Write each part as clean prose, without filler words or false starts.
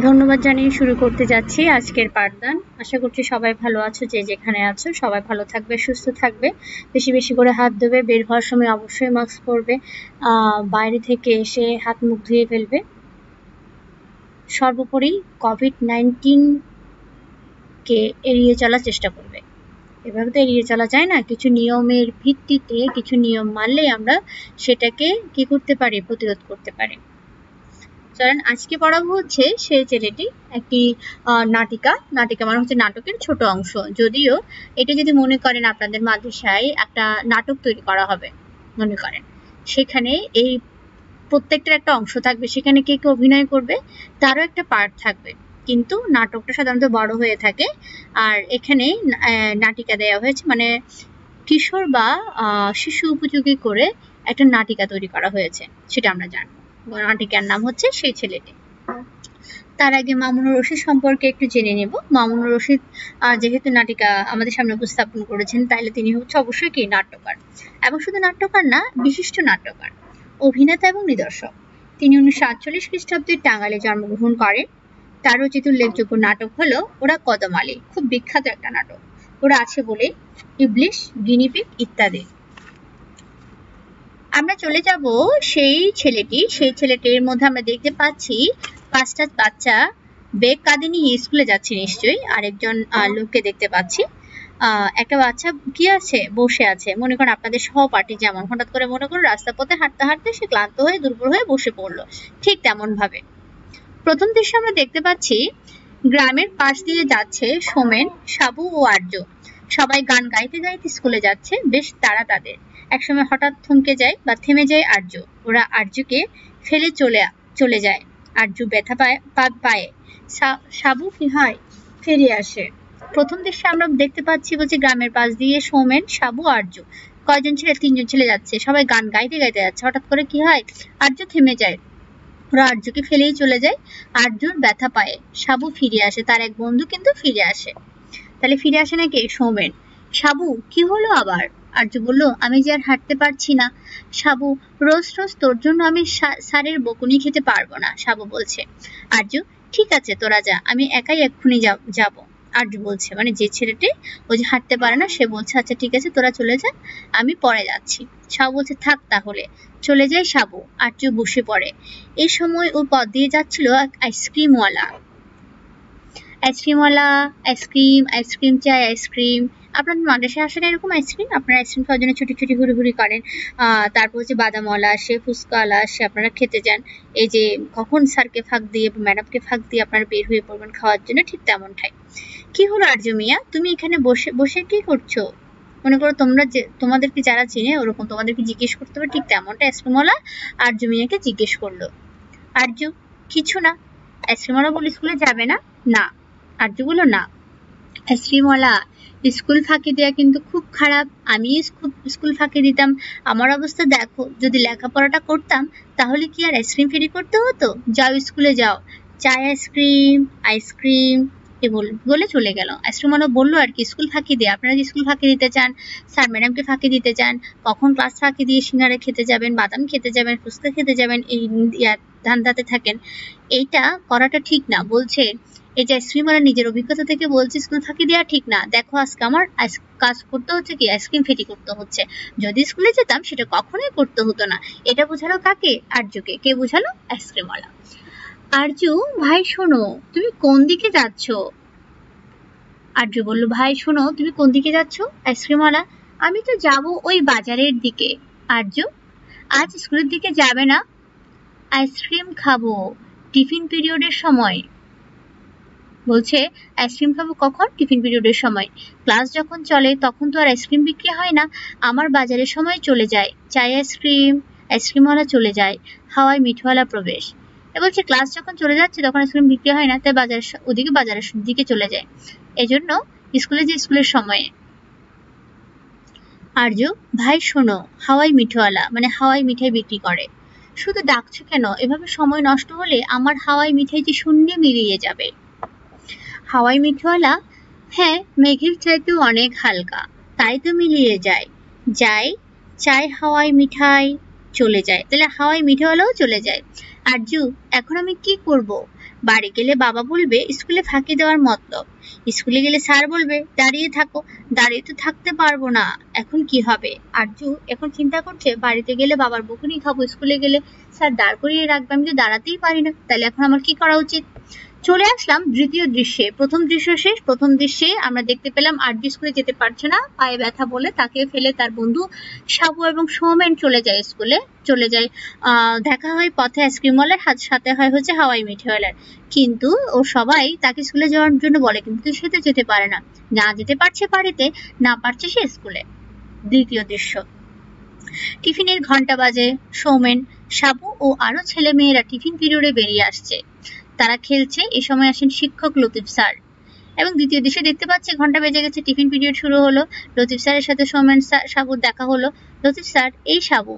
ধন্যবাদ জানিয়ে শুরু করতে যাচ্ছি আজকের পাঠদান। আশা করছি সবাই ভালো আছো, যে যেখানে আছো সবাই ভালো থাকবে, সুস্থ থাকবে, বেশি বেশি করে হাত ধোবে, বের হওয়ার সময় অবশ্যই মাস্ক পরবে, বাইরে থেকে এসে হাত মুখ ধুয়ে ফেলবে। সর্বোপরি কোভিড-19 কে এড়িয়ে চলার চেষ্টা করবে। এভাবে তো এড়িয়ে চলা যায় না, কিছু নিয়মের ভিত্তিতে কিছু নিয়ম মানলেই আমরা সেটাকে কি করতে পারি, প্রতিরোধ করতে পারি। চলেন আজকে পড়াবো হচ্ছে সেই ছেলেটি, একটি নাটিকা মানে হচ্ছে নাটকের ছোট অংশ। যদিও এটা যদি মনে করেন আপনাদের মাদ্রাসায় একটা নাটক তৈরি করা হবে, মনে করেন সেখানে এই প্রত্যেকটার একটা অংশ থাকবে, সেখানে কে কে অভিনয় করবে তারও একটা পার্ট থাকবে, কিন্তু নাটকটা সাধারণত বড় হয়ে থাকে। আর এখানে নাটিকা দেওয়া হয়েছে, মানে কিশোর বা শিশু উপযোগী করে একটা নাটিকা তৈরি করা হয়েছে, সেটা আমরা জানবো। নাটিকার নাম হচ্ছে সেই ছেলেটি। তার আগে মামুনুর রশিদ সম্পর্কে একটু জেনে নেব। মামুনুর রশিদ যেহেতু নাটিকা আমাদের সামনে উপস্থাপন করেছেন, তাইলে তিনি হচ্ছে অবশ্যই কি নাট্যকার, এবং শুধু নাট্যকার না, বিশিষ্ট নাট্যকার, অভিনেতা এবং নিদর্শক। তিনি 1948 খ্রিস্টাব্দে টাঙ্গাইলে জন্মগ্রহণ করেন। তার রচিত উল্লেখযোগ্য নাটক হলো ওরা কদম আলী, খুব বিখ্যাত একটা নাটক, ওরা আছে বলে, ইবলিশ, গিনিপিগ ইত্যাদি। আমরা চলে যাব সেই ছেলেটির মধ্যে আমরা দেখতে পাচ্ছি 5টা বাচ্চা বেগ কাঁধে নিয়ে স্কুলে যাচ্ছে নিশ্চয়ই, আরেকজন লোককে দেখতে পাচ্ছি। একটা বাচ্চা কি আছে, বসে আছে, মনে করেন আপনাদের সহপাঠী, যেমন হঠাৎ করে মনে করুন রাস্তা পথে হাঁটতে হাঁটতে সে ক্লান্ত হয়ে দুর্বল হয়ে বসে পড়লো, ঠিক তেমন ভাবে প্রথম দৃশ্যে আমরা দেখতে পাচ্ছি গ্রামের পাশ দিয়ে যাচ্ছে সোমেন, সাবু ও আর্য। সবাই গান গাইতে গাইতে স্কুলে যাচ্ছে, বেশ তাড়া তাদের। একসময় হঠাৎ থমকে যায় বা থেমে যায় আর্য। ওরা আর্যকে ফেলে চলে যায়। আর্য ব্যথা পায়ে। সাবু কি হয়, ফিরে আসে। প্রথম দৃশ্যে আমরা দেখতে পাচ্ছি বলছে গ্রামের পাশ দিয়ে সোমেন, সাবু, আর্য, কয়জন ছেলে, 3জন ছেলে যাচ্ছে, সবাই গান গাইতে গাইতে যাচ্ছে। হঠাৎ করে কি হয়, আর্য থেমে যায়, ওরা আর্যকে ফেলেই চলে যায়। আর্যর ব্যথা পায়ে। সাবু ফিরে আসে, তার এক বন্ধু কিন্তু ফিরে আসে। তাহলে ফিরে আসে নাকি, সোমেন। সাবু, কি হলো আবার? আর্য বলল, আমি যে আর হাঁটতে পারছি না। সাবু, রোজ রোজ তোর জন্য আমি স্যারের বকুনি খেতে পারবো না, সাবু বলছে। আর্য, ঠিক আছে তোরা যা, আমি একাই এক্ষুনি যাব। আর্য বলছে, মানে যে ছেলেটি ওই যে হাঁটতে পারে না, সে বলছে আচ্ছা ঠিক আছে তোরা চলে যা, আমি পরে যাচ্ছি। সাবু বলছে থাক তাহলে। চলে যায় সাবু। আর্য বসে পড়ে। এই সময় ওর পথ দিয়ে যাচ্ছিল এক আইসক্রিমওয়ালা। আইসক্রিম চাই, আইসক্রিম। আপনাদের মাদ্রাসায় আসলে এরকম আইসক্রিম, আপনারা আইসক্রিম খাওয়ার জন্য ছুটি ছুটি হুড়ি করেন। তারপর হচ্ছে বাদামওয়ালা আসে, ফুচকাওয়ালা আসে, আপনারা খেতে যান। এই যে কখন স্যারকে ফাঁক দিয়ে ম্যাডামকে ফাঁক দিয়ে আপনারা বের হয়ে পড়বেন খাওয়ার জন্য, ঠিক তেমনটাই। কি হলো আর্য মিয়া, তুমি এখানে বসে বসে কি করছো? মনে করো তোমরা যে তোমাদেরকে যারা চিনে ওরকম তোমাদেরকে জিজ্ঞেস করতে হবে, ঠিক তেমনটা আইসক্রিমওয়ালা আর্য মিয়াকে জিজ্ঞেস করলো। আর্য, কিছু না। আইসক্রিমওয়ালা বলে স্কুলে যাবে না? না। আর্য বলল না, আইসক্রিমওয়ালা, স্কুল ফাঁকি দেওয়া কিন্তু খুব খারাপ। আমি খুব স্কুল ফাঁকি দিতাম। আমার অবস্থা দেখো, যদি লেখাপড়াটা করতাম তাহলে কি আর আইসক্রিম ফ্রি করতে হতো? যাও স্কুলে যাও, চাই আইসক্রিম, আইসক্রিম, এ বলে চলে গেল। আইসক্রিমওয়ালা বললো আর কি, স্কুল ফাঁকি দিয়ে, আপনারা যে স্কুল ফাঁকি দিতে চান, স্যার ম্যাডামকে ফাঁকি দিতে চান, কখন ক্লাস ফাঁকি দিয়ে সিঙ্গারা খেতে যাবেন, বাদাম খেতে যাবেন, ফুচকা খেতে যাবেন, এই ধান্দাতে থাকেন, এইটা করাটা ঠিক না। বলছে এই যে আইসক্রিমওয়ালা নিজের অভিজ্ঞতা থেকে বলছে স্কুল ফাঁকি দেওয়া ঠিক না। দেখো আজকে আমার কাজ করতে হচ্ছে কি, আইসক্রিম ফেটি করতে হচ্ছে। যদি স্কুলে যেতাম সেটা কখনোই করতে হতো না। এটা বোঝালো কাকে? আর্যকে। কে বোঝালো? আইসক্রিমওয়ালা। আর্য, ভাই শোনো, তুমি কোন দিকে যাচ্ছ? আর্য বলল, ভাই শোনো, তুমি কোন দিকে যাচ্ছ? আইসক্রিমওয়ালা, আমি তো যাব ওই বাজারের দিকে। আর্য, আজ স্কুলের দিকে যাবে না? আইসক্রিম খাবো টিফিন পিরিয়ডের সময়। বলছে আইসক্রিম খাবো কখন? টিফিন পিরিয়ডের সময়। ক্লাস যখন চলে তখন তো আর আইসক্রিম বিক্রি হয় না, আমার বাজারের সময় চলে যায়। চাই আইসক্রিম। আইসক্রিমওয়ালা চলে যায়। হাওয়ায় মিঠওয়ালা প্রবেশ। এ বলছে ক্লাস যখন চলে যাচ্ছে তখন আইসক্রিম বিক্রি হয় না, তাই বাজারের দিকে চলে যায়, এজন্য স্কুলে যে স্কুলের সময়ে। আর্য, ভাই শোনো, হাওয়াই মিঠওয়ালা মানে হাওয়াই মিঠাই বিক্রি করে। শুধু ডাকছো কেন? এভাবে সময় নষ্ট হলে আমার হাওয়াই মিঠাই যে শূন্যে মিলিয়ে যাবে। হাওয়াই মিঠওয়ালা, হ্যাঁ, মেঘের চাইতেও অনেক হালকা, তাই তো মিলিয়ে যায়। যাই, চাই হাওয়াই মিঠাই, চলে যায়। তাহলে হাওয়াই মিঠাইওয়ালাও চলে যায়। আরজু, এখন আমি কি করব? বাড়ি গেলে বাবা বলবে স্কুলে ফাঁকি দেওয়ার মতলব, স্কুলে গেলে স্যার বলবে দাঁড়িয়ে থাকো, দাঁড়িয়ে তো থাকতে পারবো না, এখন কি হবে? আরজু এখন চিন্তা করছে বাড়িতে গেলে বাবার বকুনি খাবো, স্কুলে গেলে স্যার দাঁড় করিয়ে রাখবে, আমি তো দাঁড়াতেই পারি না, তাহলে এখন আমার কি করা উচিত? চলে আসলাম দ্বিতীয় দৃশ্যে। প্রথম দৃশ্য শেষ। প্রথম দৃশ্যে আমরা দেখতে পেলাম আরজু স্কুলে যেতে পারছে না, পায়ে ব্যথা বলে তাকে ফেলে তার বন্ধু সাবু এবং সৌমেন চলে যায় স্কুলে, চলে যায়। দেখা হয় পথে আইসক্রিমওয়ালার সাথে হয় হচ্ছে হাওয়াই মিঠাইওয়ালার, কিন্তু ও সবাই তাকে স্কুলে যাওয়ার জন্য বলে, কিন্তু সে তো যেতে পারে না, না যেতে পারছে বাড়িতে, না পারছে সে স্কুলে। দ্বিতীয় দৃশ্য, টিফিনের ঘন্টা বাজে। সৌমেন, সাবু ও আরো ছেলে মেয়েরা টিফিন পিরিয়ডে বেরিয়ে আসছে, তারা খেলছে। এ সময় আসেন শিক্ষক লতিফ স্যার, এবং দ্বিতীয় দৃশ্যে দেখতে পাচ্ছি ঘন্টা বেজে গেছে, টিফিন পিরিয়ড শুরু হলো। লতিফ স্যারের সাথে সৌমেন সাবুর দেখা হলো। লতিফ স্যার, এই সাবু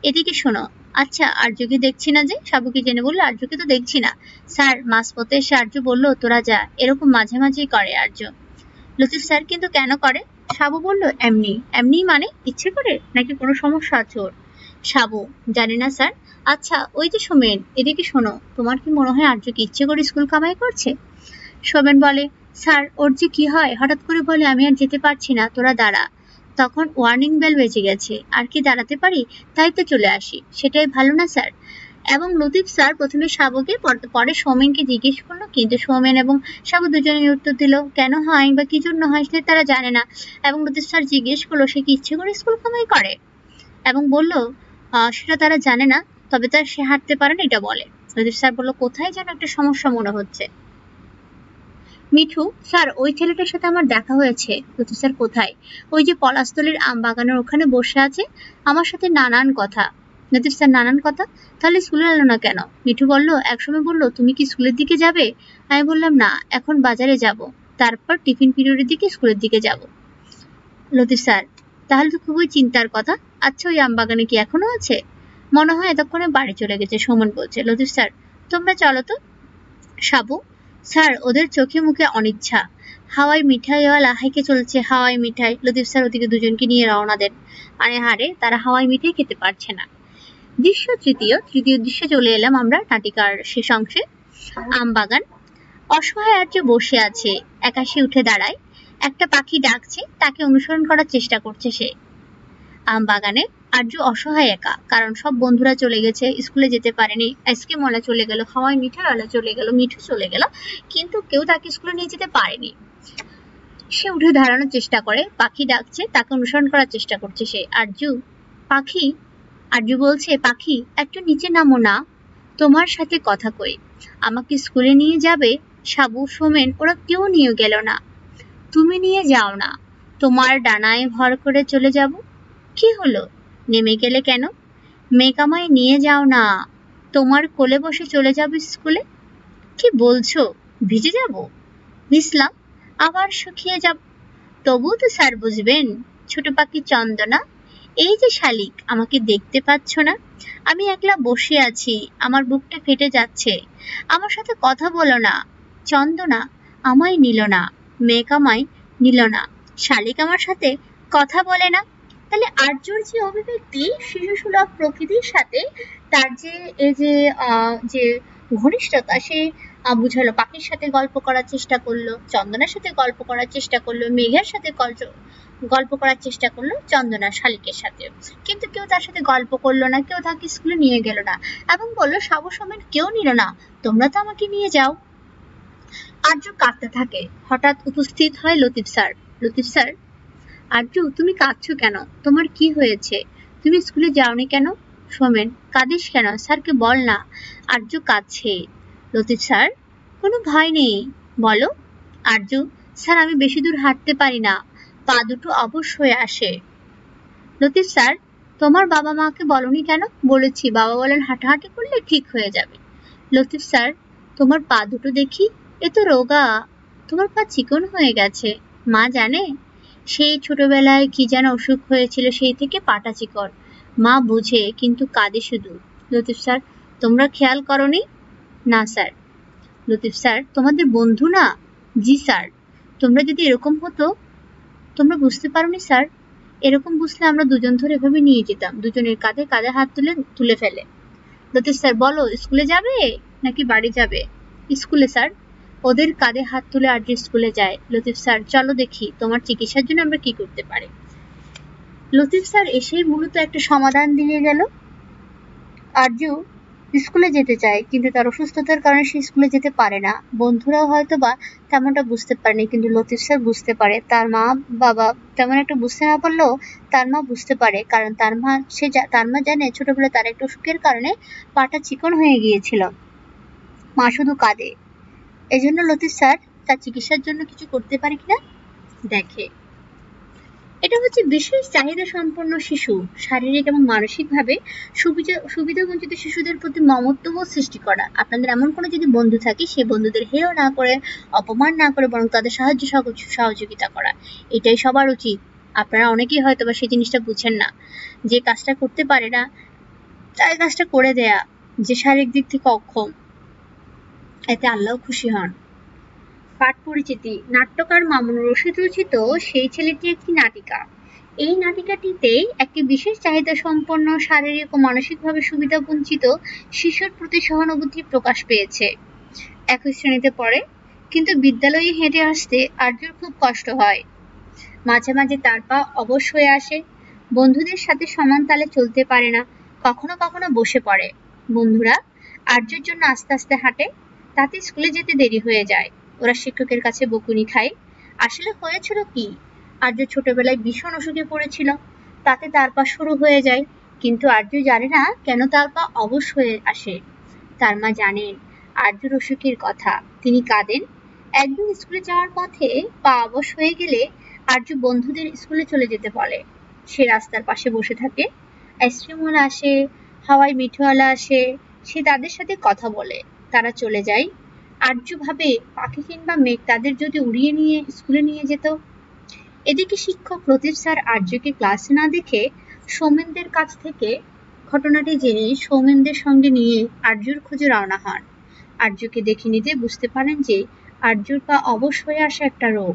এদিকে শোনো। আচ্ছা, আর্যকে দেখছি না যে? সাবুকে জেনে বললো, আর্যকে তো দেখছি না স্যার। মাঝপথে এসে আর্য বলল, তোরা যা। এরকম মাঝে মাঝেই করে আর্য। লতিফ স্যার, কিন্তু কেন করে? সাবু বলল, এমনি। এমনি মানে ইচ্ছে করে নাকি কোনো সমস্যা আছে ওর? সাবু, জানি না স্যার। আচ্ছা, ওই যে সোমেন, এদিকে শোনো, তোমার কি মনে হয় আর্য কি ইচ্ছে করে স্কুল কামাই করছে? সোমেন বলে, স্যার ওর যে কি হয়, হঠাৎ করে বলে আমি আর যেতে পারছি না, তোরা দাঁড়া। তখন ওয়ার্নিং বেল বেজে গেছে, আর কি দাঁড়াতে পারি, তাই তো চলে আসি। সেটাই ভালো না স্যার? এবং লতিফ স্যার প্রথমে সাবুকে, পরে সৌমেনকে জিজ্ঞেস করলো, কিন্তু সৌমেন এবং সাবু দুজনেই উত্তর দিল কেন হয় বা কি জন্য হয় সেটা তারা জানে না। এবং লতিফ স্যার জিজ্ঞেস করলো, সে কি ইচ্ছে করে স্কুল কামাই করে? এবং বলল, সেটা তারা জানে না, তবে তার সে হাঁটতে পারে না এটা বলে। লতিফ স্যার বলল, কোথায় যেন একটা সমস্যা মনে হচ্ছে। মিঠু, স্যার ওই ছেলেটার সাথে আমার দেখা হয়েছে। লতিফ স্যার, কোথায়? ওই যে পলাশতলির আম বাগানের ওখানে বসে আছে, আমার সাথে নানান কথা। লতিফ স্যার, নানান কথা? তাহলে স্কুলে এলো না কেন? মিঠু বলল, একসময় বললো তুমি কি স্কুলের দিকে যাবে, আমি বললাম না, এখন বাজারে যাব, তারপর টিফিন পিরিয়ডের দিকে স্কুলের দিকে যাব। লতিফ স্যার, তাহলে তো খুবই চিন্তার কথা। আচ্ছা, ওই আম বাগানে কি এখনো আছে? মনে হয় এতক্ষণে বাড়ি চলে গেছে, সুমন বলছে। লতিফ স্যার, তোমরা চলো তো। সাবু, স্যার ওদের চোখে মুখে অনিচ্ছা। হাওয়াই মিঠাইওয়ালা হাইকে চলছে হাওয়াই মিঠাই। লতিফ স্যার ওদিকে দুজনকে নিয়ে রওনা দেন। আরে হারে, তারা হাওয়াই মিঠাই খেতে পারছে না। দৃশ্য তৃতীয়। তৃতীয় দৃশ্যে চলে এলাম আমরা নাটিকার শেষ অংশে। আম বাগান। অসহায় আর্য বসে আছে, একাশি উঠে দাঁড়ায়। একটা পাখি ডাকছে, তাকে অনুসরণ করার চেষ্টা করছে সে। আম বাগানে আর্য অসহায় একা, কারণ সব বন্ধুরা চলে গেছে, স্কুলে যেতে পারেনি, আইসক্রিমওয়ালা চলে গেল, হাওয়াই মিঠাইওয়ালা চলে গেল, মিঠু চলে গেল, কিন্তু কেউ তাকে স্কুলে নিয়ে যেতে পারেনি। সে উঠে দাঁড়ানোর চেষ্টা করে, পাখি ডাকছে, তাকে অনুসরণ করার চেষ্টা করছে সে। আরজু, পাখি। আরজু বলছে, পাখি একটু নিচে নামো না, তোমার সাথে কথা কই। আমাকে স্কুলে নিয়ে যাবে? সাবু, সোমেন ওরা কেউ নিয়ে গেল না। তুমি নিয়ে যাও না, তোমার ডানায় ভর করে চলে যাব। কি হলো, নেমে গেলে কেন? মেঘ আমায় নিয়ে যাও না, তোমার কোলে বসে চলে যাবে স্কুলে। কি বলছো, ভিজে যাব? ভিজলাম, আবার শুকিয়ে যাব, তবুও তো স্যার বুঝবেন। ছোট পাখি চন্দনা, এই যে শালিক, আমাকে দেখতে পাচ্ছ না? আমি একলা বসে আছি, আমার বুকটা ফেটে যাচ্ছে, আমার সাথে কথা বলো না। চন্দনা আমায় নিল না, মেঘ আমায় নিল না, শালিক আমার সাথে কথা বলে না। তাহলে আর্যর যে অভিব্যক্তি, শিশুসুলভ প্রকৃতির সাথে তার যে এই যে যে ঘনিষ্ঠতা, সে বুঝালো। পাখির সাথে গল্প করার চেষ্টা করলো, চন্দনার সাথে গল্প করার চেষ্টা করলো, মেঘের সাথে গল্প করার চেষ্টা করলো, চন্দনা শালিকের সাথে, কিন্তু কেউ তার সাথে গল্প করলো না, কেউ তাকে স্কুলে নিয়ে গেল না, এবং বললো সাবু সমেত কেউ নিল না, তোমরা তো আমাকে নিয়ে যাও। আর্য কাঁদতে থাকে। হঠাৎ উপস্থিত হয় লতিফ স্যার। লতিফ স্যার, আর্য তুমি কাঁদছো কেন, তোমার কি হয়েছে, তুমি স্কুলে যাওনি কেন? সোমেন, কাঁদিস কেন, স্যারকে বল না। আর্য কাঁদছে। লতিফ স্যার, কোনো ভয় নেই, বলো। আর্য, স্যার আমি বেশি দূর হাঁটতে পারি না, পা দুটো অবশ হয়ে আসে। লতিফ স্যার, তোমার বাবা মাকে বলনি কেন? বলেছি, বাবা বলেন হাঁটাহাঁটি করলে ঠিক হয়ে যাবে। লতিফ স্যার, তোমার পা দুটো দেখি, এ তো রোগা, তোমার পা চিকন হয়ে গেছে। মা জানে? সেই ছোটবেলায় কি যেন অসুখ হয়েছিল, সেই থেকে পাটা চিকন। মা বুঝে, কিন্তু কাঁদে শুধু। লতিফ স্যার, তোমরা খেয়াল করনি? না স্যার। লতিফ স্যার, তোমাদের বন্ধু না? জি স্যার। তোমরা যদি এরকম হতো, তোমরা বুঝতে পারোনি স্যার? এরকম বুঝলে আমরা দুজন ধরে এভাবে নিয়ে যেতাম, দুজনের কাঁধে কাঁধে হাত তুলে তুলে ফেলে। লতিফ স্যার, বলো স্কুলে যাবে নাকি বাড়ি যাবে? স্কুলে স্যার। ওদের কাঁধে হাত তুলে আর্য স্কুলে যায়। লতিফ স্যার, চলো দেখি তোমার চিকিৎসার জন্য আমরা কি করতে পারি। লতিফ স্যার এসেই মূলত একটা সমাধান দিয়ে গেল। আর্য স্কুলে যেতে চায়, কিন্তু তার অসুস্থতার কারণে সে স্কুলে যেতে পারে না। বন্ধুরাও হয়তো বা তেমনটা বুঝতে পারেনি, কিন্তু লতিফ স্যার বুঝতে পারে। তার মা বাবা তেমন একটা বুঝতে না পারলেও তার মা বুঝতে পারে, কারণ তার মা জানে ছোটবেলায় তার একটা অসুখের কারণে পাটা চিকন হয়ে গিয়েছিল। মা শুধু কাঁদে। এজন্য লতিফ স্যার তার চিকিৎসার জন্য কিছু করতে পারে কিনা দেখে। এটা হচ্ছে বিশেষ চাহিদা সম্পন্ন শিশু, শারীরিক এবং মানসিকভাবে সুবিধাবঞ্চিত শিশুদের প্রতি মমত্ববোধ সৃষ্টি করা। আপনাদের এমন কোনো যদি বন্ধু থাকে, সেই বন্ধুদের হেয় না করে, অপমান না করে, বরং তাদের সাহায্য সহযোগিতা করা, এটাই সবার উচিত। আপনারা অনেকেই হয়তো বা সেই জিনিসটা বুঝেন না। যে কাজটা করতে পারে না তাই কাজটা করে দেয়া, যে শারীরিক দিক থেকে অক্ষম, এতে আল্লাহ খুশি হন। পাঠ পরিচিতি। নাট্যকার মামুন রশিদ রচিত সেই ছেলেটি একটি নাটিকা। এই নাটিকাটিতে একটি বিশেষ চাহিদা সম্পন্ন, শারীরিক ও মানসিকভাবে সুবিধাবঞ্চিত শিশুর প্রতি সহানুভূতি প্রকাশ পেয়েছে। একই শ্রেণীতে পড়ে, কিন্তু বিদ্যালয়ে হেঁটে আসতে আর্যর খুব কষ্ট হয়। মাঝে মাঝে তার পা অবশ হয়ে আসে। বন্ধুদের সাথে সমান তালে চলতে পারে না, কখনো কখনো বসে পড়ে। বন্ধুরা আর্যর জন্য আস্তে আস্তে হাঁটে, তাতে স্কুলে যেতে দেরি হয়ে যায়। ওরা শিক্ষকের কাছে বকুনি খায়। আসলে হয়েছিল কি, আর্য ছোটবেলায় ভীষণ অসুখে পড়েছিল, তাতে তার পা শুরু হয়ে যায়। কিন্তু আর্য জানে না কেন তার পা অবশ হয়ে আসে। তার মা জানেন আর্যর অসুখের কথা, তিনি কাঁদেন। একদিন স্কুলে যাওয়ার পথে পা অবশ হয়ে গেলে আর্য বন্ধুদের স্কুলে চলে যেতে বলে। সে রাস্তার পাশে বসে থাকে। আইসক্রিমওয়ালা আসে, হাওয়াই মিঠুওয়ালা আসে, সে তাদের সাথে কথা বলে। তারা চলে যায়। আর্য ভাবে পাখি কিংবা মেঘ তাদের যদি উড়িয়ে নিয়ে স্কুলে নিয়ে যেত। এদিকে শিক্ষক লতিফ স্যার আর্যকে ক্লাসে না দেখে সৌমেনদের কাছ থেকে ঘটনাটি জেনে সৌমেনদের সঙ্গে নিয়ে আর্যর খোঁজে রওনা হন। আর্যকে দেখে নিতে বুঝতে পারেন যে আর্যর পা অবশ হয়ে আসা একটা রোগ।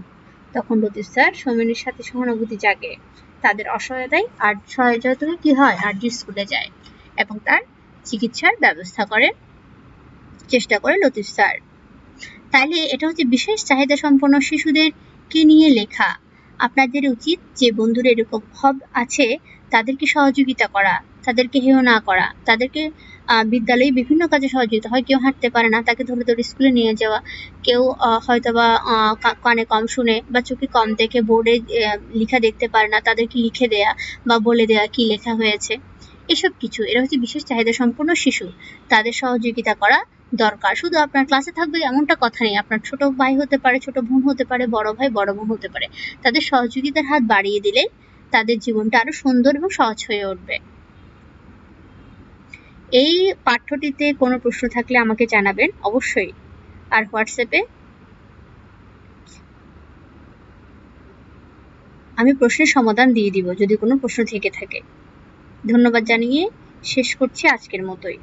তখন লতিফ স্যার সৌমেনের সাথে সহানুভূতি জাগে। তাদের অসহায়তায় সহায়তায় কি হয়, আর্য স্কুলে যায় এবং তার চিকিৎসার ব্যবস্থা করেন, চেষ্টা করে লতিফ স্যার। তাইলে এটা হচ্ছে বিশেষ চাহিদা সম্পন্ন শিশুদেরকে নিয়ে লেখা। আপনাদের উচিত যে বন্ধুরা এরকম আছে তাদেরকে সহযোগিতা করা, তাদেরকে হেয় না করা, তাদেরকে বিদ্যালয়ে বিভিন্ন কাজে সহযোগিতা হয়। কেউ হাঁটতে পারে না, তাকে ধরে ধরে স্কুলে নিয়ে যাওয়া। কেউ হয়তো বা কানে কম শুনে বা চোখে কম দেখে বোর্ডে লেখা দেখতে পারে না, তাদেরকে লিখে দেয়া বা বলে দেয়া কি লেখা হয়েছে, এসব কিছু। এরা হচ্ছে বিশেষ চাহিদা সম্পন্ন শিশু, তাদের সহযোগিতা করা দরকার। শুধু আপনার ক্লাসে থাকবে এমনটা কথা নেই, আপনার ছোট ভাই হতে পারে, ছোট বোন হতে পারে, বড় ভাই বড় বোন হতে পারে। তাদের সহযোগিতার হাত বাড়িয়ে দিলে তাদের জীবনটা আরো সুন্দর এবং সহজ হয়ে উঠবে। এই পাঠ্যটিতে কোনো প্রশ্ন থাকলে আমাকে জানাবেন অবশ্যই, আর হোয়াটসঅ্যাপে আমি প্রশ্নের সমাধান দিয়ে দিব যদি কোনো প্রশ্ন থেকে থাকে। ধন্যবাদ জানিয়ে শেষ করছি আজকের মতোই।